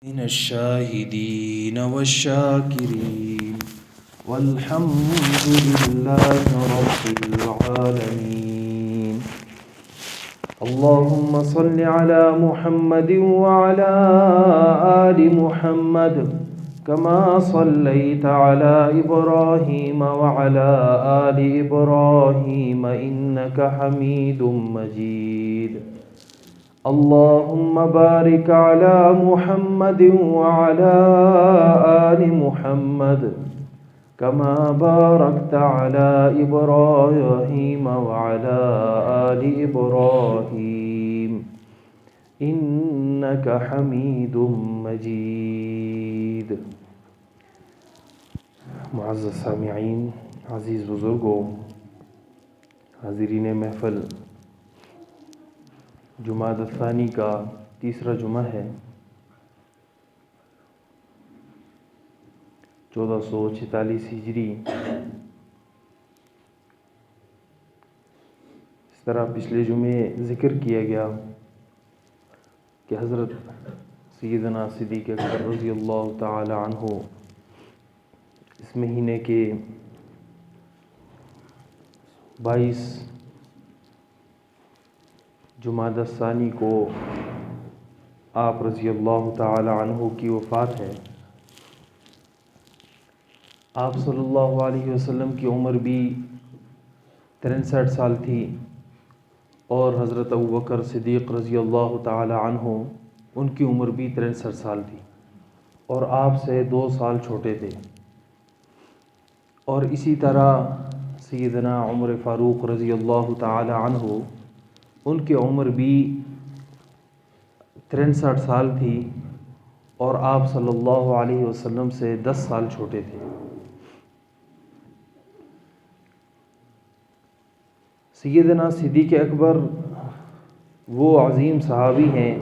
من الشاهدين والشاكرين والحمد لله رب العالمين. اللهم صل على محمد وعلى آل محمد كما صليت على إبراهيم وعلى آل إبراهيم إنك حميد مجيد. اللهم بارك على محمد وعلى آل محمد كما باركت على إبراهيم وعلى آل إبراهيم إنك حميد مجيد. معزز سامعین، عزیز بزرگوں، حاضرین محفل، جمادی الثانی کا تیسرا جمعہ ہے، 1446 ہجری۔ اس طرح پچھلے جمعے ذکر کیا گیا کہ حضرت سیدنا صدیق اکبر رضی اللہ تعالی عنہ اس مہینے کے 22 جمادی الثانی کو آپ رضی اللہ تعالی عنہ کی وفات ہے۔ آپ صلی اللہ علیہ وسلم کی عمر بھی 63 سال تھی، اور حضرت ابوبکر صدیق رضی اللہ تعالی عنہ ان کی عمر بھی 63 سال تھی، اور آپ سے 2 سال چھوٹے تھے۔ اور اسی طرح سیدنا عمر فاروق رضی اللہ تعالی عنہ، ان کی عمر بھی 63 سال تھی، اور آپ صلی اللہ علیہ وسلم سے 10 سال چھوٹے تھے۔ سیدنا صدیق اکبر وہ عظیم صحابی ہیں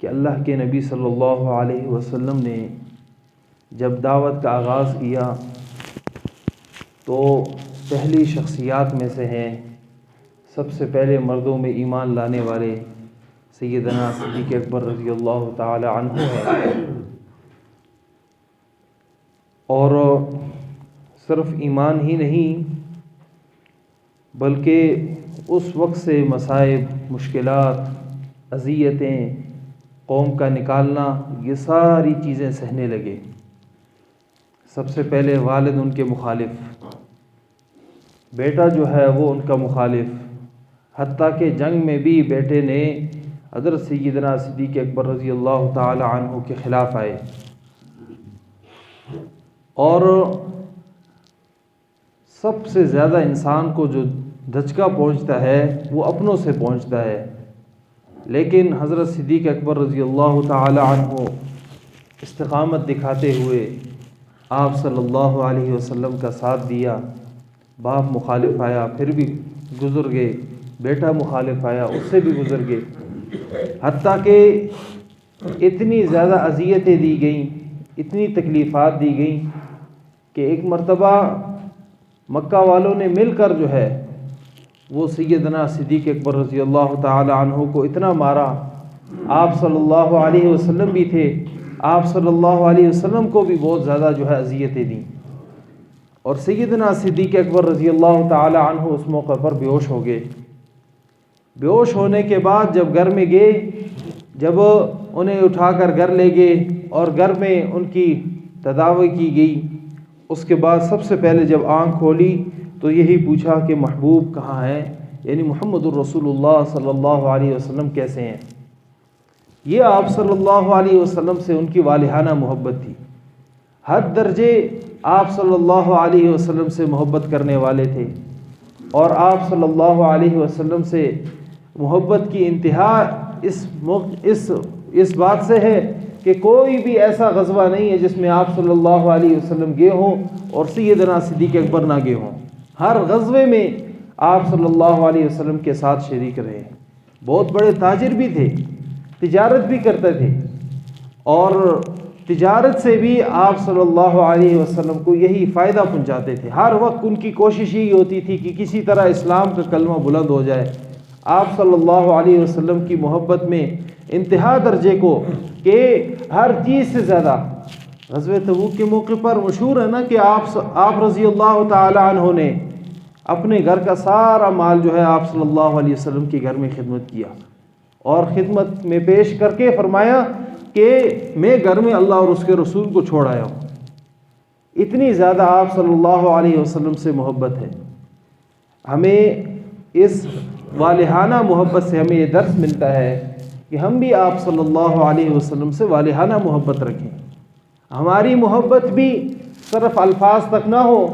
کہ اللہ کے نبی صلی اللہ علیہ وسلم نے جب دعوت کا آغاز کیا تو پہلی شخصیات میں سے ہیں، سب سے پہلے مردوں میں ایمان لانے والے سیدنا صدیق اکبر رضی اللہ تعالی عنہ ہیں۔ اور صرف ایمان ہی نہیں، بلکہ اس وقت سے مصائب، مشکلات، اذیتیں، قوم کا نکالنا، یہ ساری چیزیں سہنے لگے۔ سب سے پہلے والد ان کے مخالف، بیٹا جو ہے وہ ان کا مخالف، حتیٰ کہ جنگ میں بھی بیٹے نے حضرت سیدنا صدیق اکبر رضی اللہ تعالی عنہ کے خلاف آئے۔ اور سب سے زیادہ انسان کو جو دھچکا پہنچتا ہے وہ اپنوں سے پہنچتا ہے، لیکن حضرت صدیق اکبر رضی اللہ تعالی عنہ استقامت دکھاتے ہوئے آپ صلی اللہ علیہ وسلم کا ساتھ دیا۔ باپ مخالف آیا، پھر بھی گزر گئے، بیٹا مخالف آیا، اس سے بھی گزر گئے، حتیٰ کہ اتنی زیادہ اذیتیں دی گئیں، اتنی تکلیفات دی گئیں کہ ایک مرتبہ مکہ والوں نے مل کر جو ہے وہ سیدنا صدیق اکبر رضی اللہ تعالی عنہ کو اتنا مارا۔ آپ صلی اللہ علیہ وسلم بھی تھے، آپ صلی اللہ علیہ وسلم کو بھی بہت زیادہ جو ہے اذیتیں دیں، اور سیدنا صدیق اکبر رضی اللہ تعالی عنہ اس موقع پر بے ہوش ہو گئے۔ بے ہوش ہونے کے بعد جب گھر میں گئے، جب انہیں اٹھا کر گھر لے گئے اور گھر میں ان کی تداوی کی گئی، اس کے بعد سب سے پہلے جب آنکھ کھولی تو یہی پوچھا کہ محبوب کہاں ہے، یعنی محمد الرسول اللہ صلی اللہ علیہ وسلم کیسے ہیں۔ یہ آپ صلی اللہ علیہ وسلم سے ان کی والہانہ محبت تھی، حد درجے آپ صلی اللہ علیہ وسلم سے محبت کرنے والے تھے، اور آپ صلی اللہ علیہ وسلم سے محبت کی انتہا اس بات سے ہے کہ کوئی بھی ایسا غزوہ نہیں ہے جس میں آپ صلی اللہ علیہ وسلم گئے ہوں اور سیدنا صدیق اکبر نہ گئے ہوں۔ ہر غزوے میں آپ صلی اللہ علیہ وسلم کے ساتھ شریک رہے۔ بہت بڑے تاجر بھی تھے، تجارت بھی کرتے تھے، اور تجارت سے بھی آپ صلی اللہ علیہ وسلم کو یہی فائدہ پہنچاتے تھے۔ ہر وقت ان کی کوشش یہی ہوتی تھی کہ کسی طرح اسلام کا کلمہ بلند ہو جائے۔ آپ صلی اللہ علیہ وسلم کی محبت میں انتہا درجے کو کہ ہر چیز سے زیادہ غزوہ تبوک کے موقع پر مشہور ہے نا کہ آپ رضی اللہ تعالی عنہ نے اپنے گھر کا سارا مال جو ہے آپ صلی اللہ علیہ وسلم کے گھر میں خدمت کیا، اور خدمت میں پیش کر کے فرمایا کہ میں گھر میں اللہ اور اس کے رسول کو چھوڑ آیا ہوں۔ اتنی زیادہ آپ صلی اللہ علیہ وسلم سے محبت ہے۔ ہمیں اس والہانہ محبت سے ہمیں یہ درس ملتا ہے کہ ہم بھی آپ صلی اللہ علیہ وسلم سے والہانہ محبت رکھیں۔ ہماری محبت بھی صرف الفاظ تک نہ ہو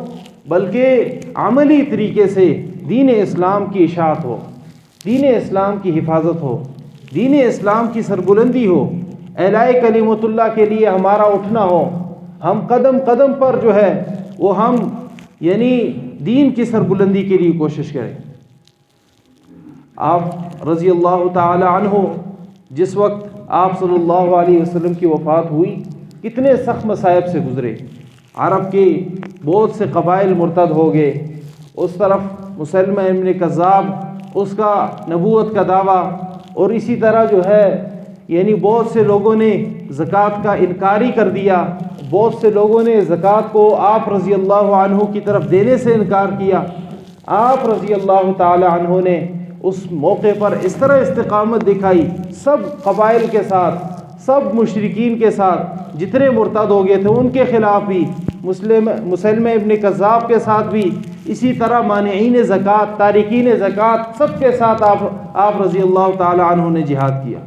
بلکہ عملی طریقے سے دین اسلام کی اشاعت ہو، دین اسلام کی حفاظت ہو، دین اسلام کی سربلندی ہو، اعلاء کلمۃ اللہ کے لیے ہمارا اٹھنا ہو۔ ہم قدم قدم پر جو ہے وہ ہم دین کی سربلندی کے لیے کوشش کریں۔ آپ رضی اللہ تعالی عنہ جس وقت آپ صلی اللہ علیہ وسلم کی وفات ہوئی کتنے سخت مصائب سے گزرے۔ عرب کے بہت سے قبائل مرتد ہو گئے، اس طرف مسلمہ ابن کذاب اس کا نبوت کا دعویٰ، اور اسی طرح جو ہے بہت سے لوگوں نے زکوٰۃ کا انکار ہی کر دیا، بہت سے لوگوں نے زکوٰۃ کو آپ رضی اللہ عنہ کی طرف دینے سے انکار کیا۔ آپ رضی اللہ تعالی عنہ نے اس موقع پر اس طرح استقامت دکھائی، سب قبائل کے ساتھ، سب مشرکین کے ساتھ، جتنے مرتد ہو گئے تھے ان کے خلاف بھی، مسلمہ ابن کذاب کے ساتھ بھی، اسی طرح مانعین زکوٰۃ، تارکین زکوٰۃ، سب کے ساتھ آپ رضی اللہ تعالی عنہ نے جہاد کیا،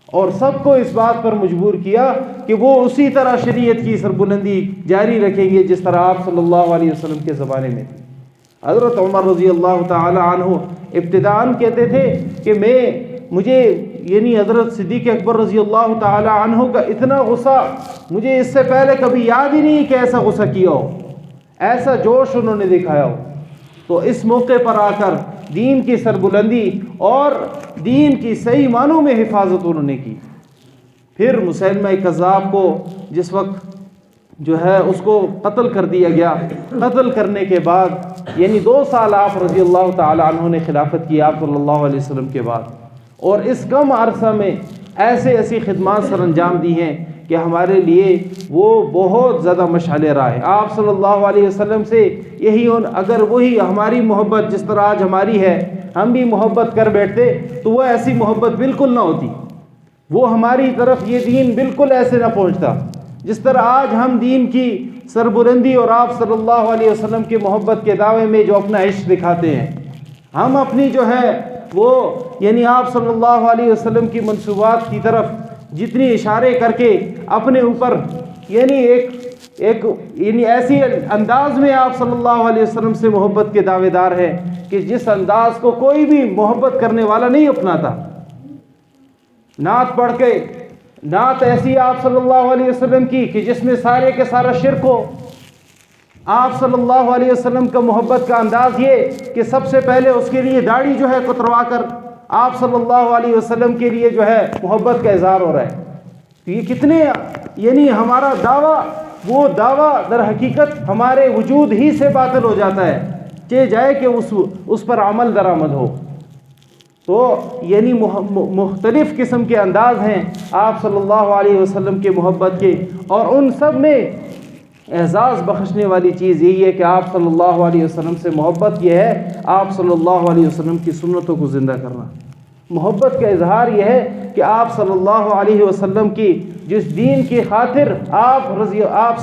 اور سب کو اس بات پر مجبور کیا کہ وہ اسی طرح شریعت کی سربلندی جاری رکھیں گے جس طرح آپ صلی اللہ علیہ وسلم کے زمانے میں تھی۔ حضرت عمر رضی اللہ تعالی عنہ ابتداءً کہتے تھے کہ مجھے حضرت صدیق اکبر رضی اللہ تعالی عنہ کا اتنا غصہ مجھے اس سے پہلے کبھی یاد ہی نہیں کہ ایسا غصہ کیا ہو، ایسا جوش انہوں نے دکھایا ہو۔ تو اس موقع پر آ کر دین کی سربلندی اور دین کی صحیح معنوں میں حفاظت انہوں نے کی۔ پھر مسلمہ کذاب کو جس وقت جو ہے اس کو قتل کر دیا گیا، قتل کرنے کے بعد 2 سال آپ رضی اللہ تعالی عنہ نے خلافت کی آپ صلی اللہ علیہ وسلم کے بعد، اور اس کم عرصہ میں ایسی خدمات سر انجام دی ہیں کہ ہمارے لیے وہ بہت زیادہ مشعل راہ ہے۔ آپ صلی اللہ علیہ وسلم سے اگر وہی ہماری محبت جس طرح آج ہماری ہے ہم بھی محبت کر بیٹھتے تو وہ ایسی محبت بالکل نہ ہوتی، وہ ہماری طرف یہ دین بالکل ایسے نہ پہنچتا جس طرح آج ہم دین کی سربلندی اور آپ صلی اللہ علیہ وسلم کی محبت کے دعوے میں جو اپنا عشق دکھاتے ہیں۔ ہم اپنی جو ہے وہ آپ صلی اللہ علیہ وسلم کی منصوبات کی طرف جتنی اشارے کر کے اپنے اوپر ایک ایسی انداز میں آپ صلی اللہ علیہ وسلم سے محبت کے دعوے دار ہیں کہ جس انداز کو کوئی بھی محبت کرنے والا نہیں اپناتا۔ نعت پڑھ کے، نعت ایسی آپ صلی اللہ علیہ وسلم کی کہ جس میں سارے کے سارا شرک ہو۔ آپ صلی اللہ علیہ وسلم کا محبت کا انداز یہ کہ سب سے پہلے اس کے لیے داڑھی جو ہے کتروا کر آپ صلی اللہ علیہ وسلم کے لیے جو ہے محبت کا اظہار ہو رہا ہے۔ تو یہ کتنے ہمارا دعویٰ، وہ دعویٰ در حقیقت ہمارے وجود ہی سے باطل ہو جاتا ہے، چاہے جائے کہ اس پر عمل درآمد ہو۔ تو مختلف قسم کے انداز ہیں آپ صلی اللہ علیہ وسلم کے محبت کے، اور ان سب میں اعزاز بخشنے والی چیز یہی ہے کہ آپ صلی اللہ علیہ وسلم سے محبت یہ ہے آپ صلی اللہ علیہ وسلم کی سنتوں کو زندہ کرنا۔ محبت کا اظہار یہ ہے کہ آپ صلی اللہ علیہ وسلم کی جس دین کی خاطر آپ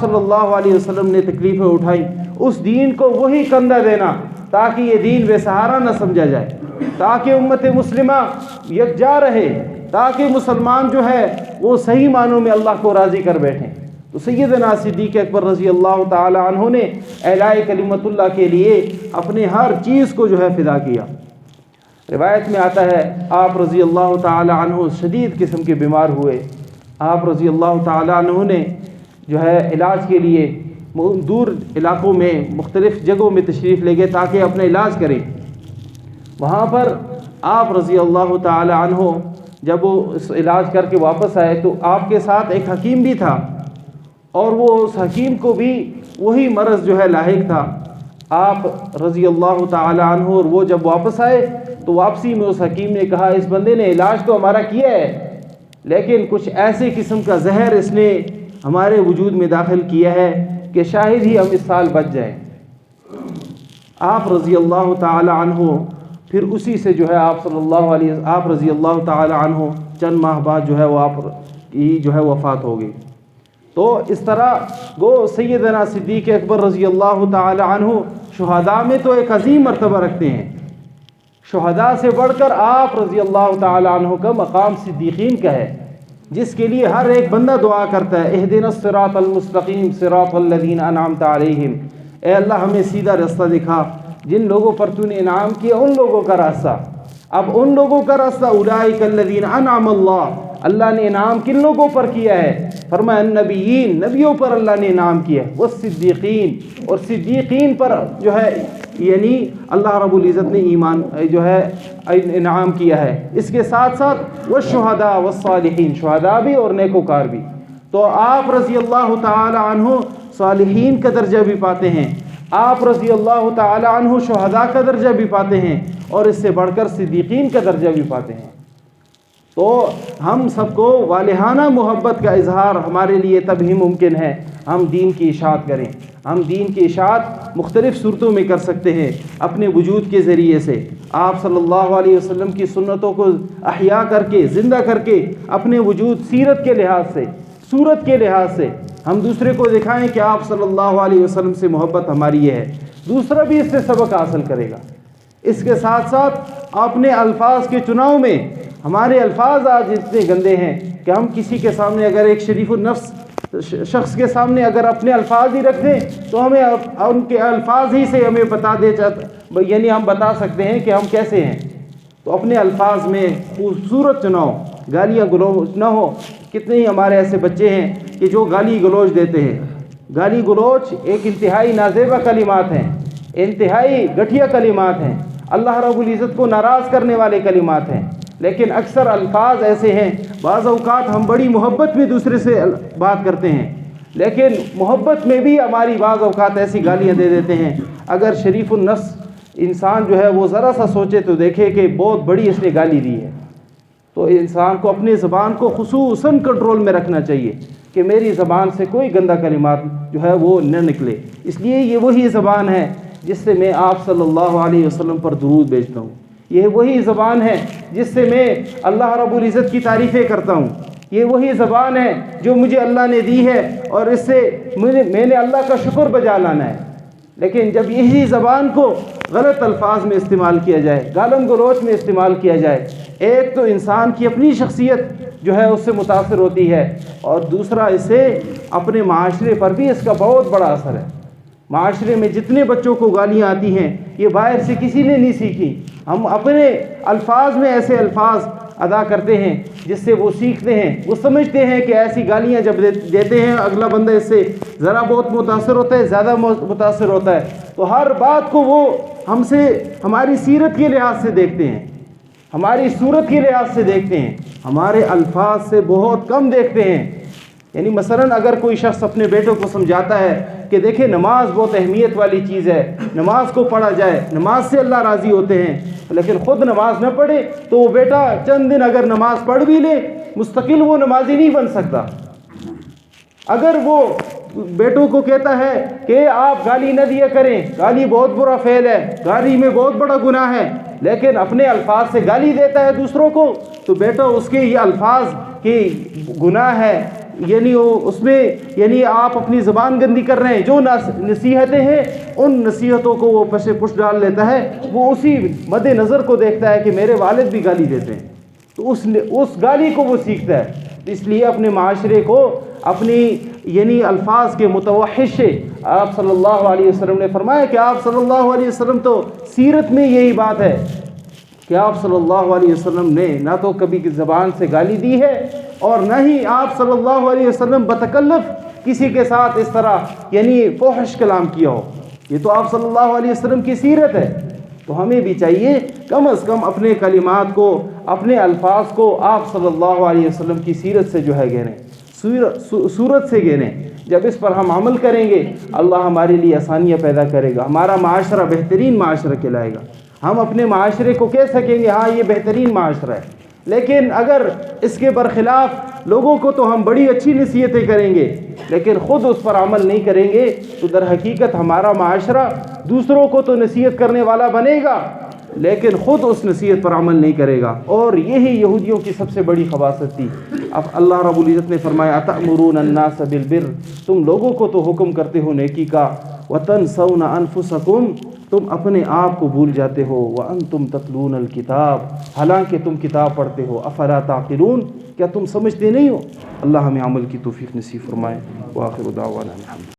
صلی اللہ علیہ وسلم نے تکلیفیں اٹھائیں اس دین کو وہی کندھا دینا تاکہ یہ دین بے سہارا نہ سمجھا جائے، تاکہ امت مسلمہ یکجا رہے، تاکہ مسلمان جو ہے وہ صحیح معنوں میں اللہ کو راضی کر بیٹھیں۔ تو سیدنا صدیق اکبر رضی اللہ تعالی عنہ نے اعلاء کلمت اللہ کے لیے اپنے ہر چیز کو جو ہے فدا کیا۔ روایت میں آتا ہے آپ رضی اللہ تعالی عنہ شدید قسم کے بیمار ہوئے، آپ رضی اللہ تعالی عنہ نے جو ہے علاج کے لیے دور علاقوں میں مختلف جگہوں میں تشریف لے گئے تاکہ اپنا علاج کریں۔ وہاں پر آپ رضی اللہ تعالی عنہ جب وہ اس علاج کر کے واپس آئے تو آپ کے ساتھ ایک حکیم بھی تھا، اور وہ اس حکیم کو بھی وہی مرض جو ہے لاحق تھا۔ آپ رضی اللہ تعالی عنہ اور وہ جب واپس آئے تو واپسی میں اس حکیم نے کہا اس بندے نے علاج تو ہمارا کیا ہے لیکن کچھ ایسے قسم کا زہر اس نے ہمارے وجود میں داخل کیا ہے کہ شاید ہی ہم اس سال بچ جائیں۔ آپ رضی اللہ تعالی عنہ پھر اسی سے جو ہے آپ رضی اللہ تعالی عنہ چند ماہ بعد جو ہے وہ آپ کی جو ہے وفات ہو گئی۔ تو اس طرح گو سیدنا صدیق اکبر رضی اللہ تعالی عنہ شہداء میں تو ایک عظیم مرتبہ رکھتے ہیں، شہداء سے بڑھ کر آپ رضی اللہ تعالی عنہ کا مقام صدیقین کا ہے، جس کے لیے ہر ایک بندہ دعا کرتا ہے، اہدنا الصراط المستقیم صراط الذین انعمت علیہم، اے اللہ ہمیں سیدھا راستہ دکھا جن لوگوں پر تو نے انعام کیا ان لوگوں کا راستہ۔ اب ان لوگوں کا راستہ اولئک الذین انعم اللہ نے انعام کن لوگوں پر کیا ہے؟ فرمایا النبیین، نبیوں پر اللہ نے انعام کیا ہے، والصدیقین، اور صدیقین پر جو ہے یعنی اللہ رب العزت نے ایمان جو ہے انعام کیا ہے۔ اس کے ساتھ ساتھ والشہداء والصالحین، شہداء بھی اور نیکوکار بھی۔ تو آپ رضی اللہ تعالی عنہ صالحین کا درجہ بھی پاتے ہیں، آپ رضی اللہ تعالی عنہ شہداء کا درجہ بھی پاتے ہیں، اور اس سے بڑھ کر صدیقین کا درجہ بھی پاتے ہیں۔ تو ہم سب کو والہانہ محبت کا اظہار ہمارے لیے تب ہی ممکن ہے ہم دین کی اشاعت کریں۔ ہم دین کی اشاعت مختلف صورتوں میں کر سکتے ہیں، اپنے وجود کے ذریعے سے آپ صلی اللہ علیہ وسلم کی سنتوں کو احیا کر کے، زندہ کر کے، اپنے وجود سیرت کے لحاظ سے، صورت کے لحاظ سے ہم دوسرے کو دکھائیں کہ آپ صلی اللہ علیہ وسلم سے محبت ہماری یہ ہے، دوسرا بھی اس سے سبق حاصل کرے گا۔ اس کے ساتھ ساتھ اپنے الفاظ کے چناؤ میں، ہمارے الفاظ آج اتنے گندے ہیں کہ ہم کسی کے سامنے اگر ایک شریف النفس شخص کے سامنے اگر اپنے الفاظ ہی رکھ دیں تو ہمیں ان کے الفاظ ہی سے ہمیں یعنی ہم بتا سکتے ہیں کہ ہم کیسے ہیں۔ تو اپنے الفاظ میں خوبصورت چناؤ، گالیاں گلوچ نہ ہو۔ کتنے ہی ہمارے ایسے بچے ہیں کہ جو گالی گلوچ دیتے ہیں۔ گالی گلوچ ایک انتہائی نازیبہ کلمات ہیں، انتہائی گھٹیا کلمات ہیں، اللہ رب العزت کو ناراض کرنے والے کلمات ہیں، لیکن اکثر الفاظ ایسے ہیں، بعض اوقات ہم بڑی محبت میں دوسرے سے بات کرتے ہیں، لیکن محبت میں بھی ہماری بعض اوقات ایسی گالیاں دے دیتے ہیں۔ اگر شریف النفس انسان جو ہے وہ ذرا سا سوچے تو دیکھے کہ بہت بڑی اس نے گالی دی ہے۔ تو انسان کو اپنی زبان کو خصوصاً کنٹرول میں رکھنا چاہیے کہ میری زبان سے کوئی گندہ کلمات جو ہے وہ نہ نکلے۔ اس لیے یہ وہی زبان ہے جس سے میں آپ صلی اللہ علیہ وسلم پر درود بھیجتا ہوں، یہ وہی زبان ہے جس سے میں اللہ رب العزت کی تعریفیں کرتا ہوں، یہ وہی زبان ہے جو مجھے اللہ نے دی ہے اور اس سے میں نے اللہ کا شکر بجا لانا ہے۔ لیکن جب یہی زبان کو غلط الفاظ میں استعمال کیا جائے، گالم گلوچ میں استعمال کیا جائے، ایک تو انسان کی اپنی شخصیت جو ہے اس سے متاثر ہوتی ہے، اور دوسرا اس سے اپنے معاشرے پر بھی اس کا بہت بڑا اثر ہے۔ معاشرے میں جتنے بچوں کو گالیاں آتی ہیں یہ باہر سے کسی نے نہیں سیکھی، ہم اپنے الفاظ میں ایسے الفاظ ادا کرتے ہیں جس سے وہ سیکھتے ہیں، وہ سمجھتے ہیں کہ ایسی گالیاں جب دیتے ہیں اگلا بندہ اس سے ذرا بہت متاثر ہوتا ہے، زیادہ متاثر ہوتا ہے، تو ہر بات کو وہ ہم سے ہماری سیرت کے لحاظ سے دیکھتے ہیں، ہماری صورت کے لحاظ سے دیکھتے ہیں، ہمارے الفاظ سے بہت کم دیکھتے ہیں۔ یعنی مثلاً اگر کوئی شخص اپنے بیٹوں کو سمجھاتا ہے کہ دیکھیں نماز بہت اہمیت والی چیز ہے، نماز کو پڑھا جائے، نماز سے اللہ راضی ہوتے ہیں، لیکن خود نماز نہ پڑھے تو وہ بیٹا چند دن اگر نماز پڑھ بھی لے مستقل وہ نمازی نہیں بن سکتا۔ اگر وہ بیٹوں کو کہتا ہے کہ آپ گالی نہ دیا کریں، گالی بہت برا فعل ہے، گالی میں بہت بڑا گناہ ہے، لیکن اپنے الفاظ سے گالی دیتا ہے دوسروں کو، تو بیٹا اس کے یہ الفاظ کی گناہ ہے، یعنی اس میں یعنی آپ اپنی زبان گندی کر رہے ہیں۔ جو نصیحتیں ہیں ان نصیحتوں کو وہ پس پش ڈال لیتا ہے، وہ اسی مد نظر کو دیکھتا ہے کہ میرے والد بھی گالی دیتے ہیں، تو اس گالی کو وہ سیکھتا ہے۔ اس لیے اپنے معاشرے کو اپنی یعنی الفاظ کے متوحش سے آپ صلی اللہ علیہ وسلم نے فرمایا کہ آپ صلی اللہ علیہ وسلم تو سیرت میں یہی بات ہے کہ آپ صلی اللہ علیہ وسلم نے نہ تو کبھی زبان سے گالی دی ہے اور نہ ہی آپ صلی اللہ علیہ وسلم بتکلف کسی کے ساتھ اس طرح یعنی فحش کلام کیا ہو۔ یہ تو آپ صلی اللہ علیہ وسلم کی سیرت ہے، تو ہمیں بھی چاہیے کم از کم اپنے کلمات کو، اپنے الفاظ کو آپ صلی اللہ علیہ وسلم کی سیرت سے جو ہے گھیریں، صورت سے گھیریں۔ جب اس پر ہم عمل کریں گے اللہ ہمارے لیے آسانیاں پیدا کرے گا، ہمارا معاشرہ بہترین معاشرہ کہلائے گا، ہم اپنے معاشرے کو کہہ سکیں گے ہاں یہ بہترین معاشرہ ہے۔ لیکن اگر اس کے برخلاف لوگوں کو تو ہم بڑی اچھی نصیحتیں کریں گے لیکن خود اس پر عمل نہیں کریں گے تو در حقیقت ہمارا معاشرہ دوسروں کو تو نصیحت کرنے والا بنے گا لیکن خود اس نصیحت پر عمل نہیں کرے گا. اور یہی یہودیوں کی سب سے بڑی خباثت تھی. اب اللہ رب العزت نے فرمایا اتأمرون الناس بالبر، تم لوگوں کو تو حکم کرتے ہو نیکی کا، وتنسون انفسکم، تم اپنے آپ کو بھول جاتے ہو، وانتم تتلون الکتاب، حالانکہ تم کتاب پڑھتے ہو، افلا تعقلون، کیا تم سمجھتے نہیں ہو؟ اللہ ہمیں عمل کی توفیق نصیب فرمائے. وآخر دعوانا الحمد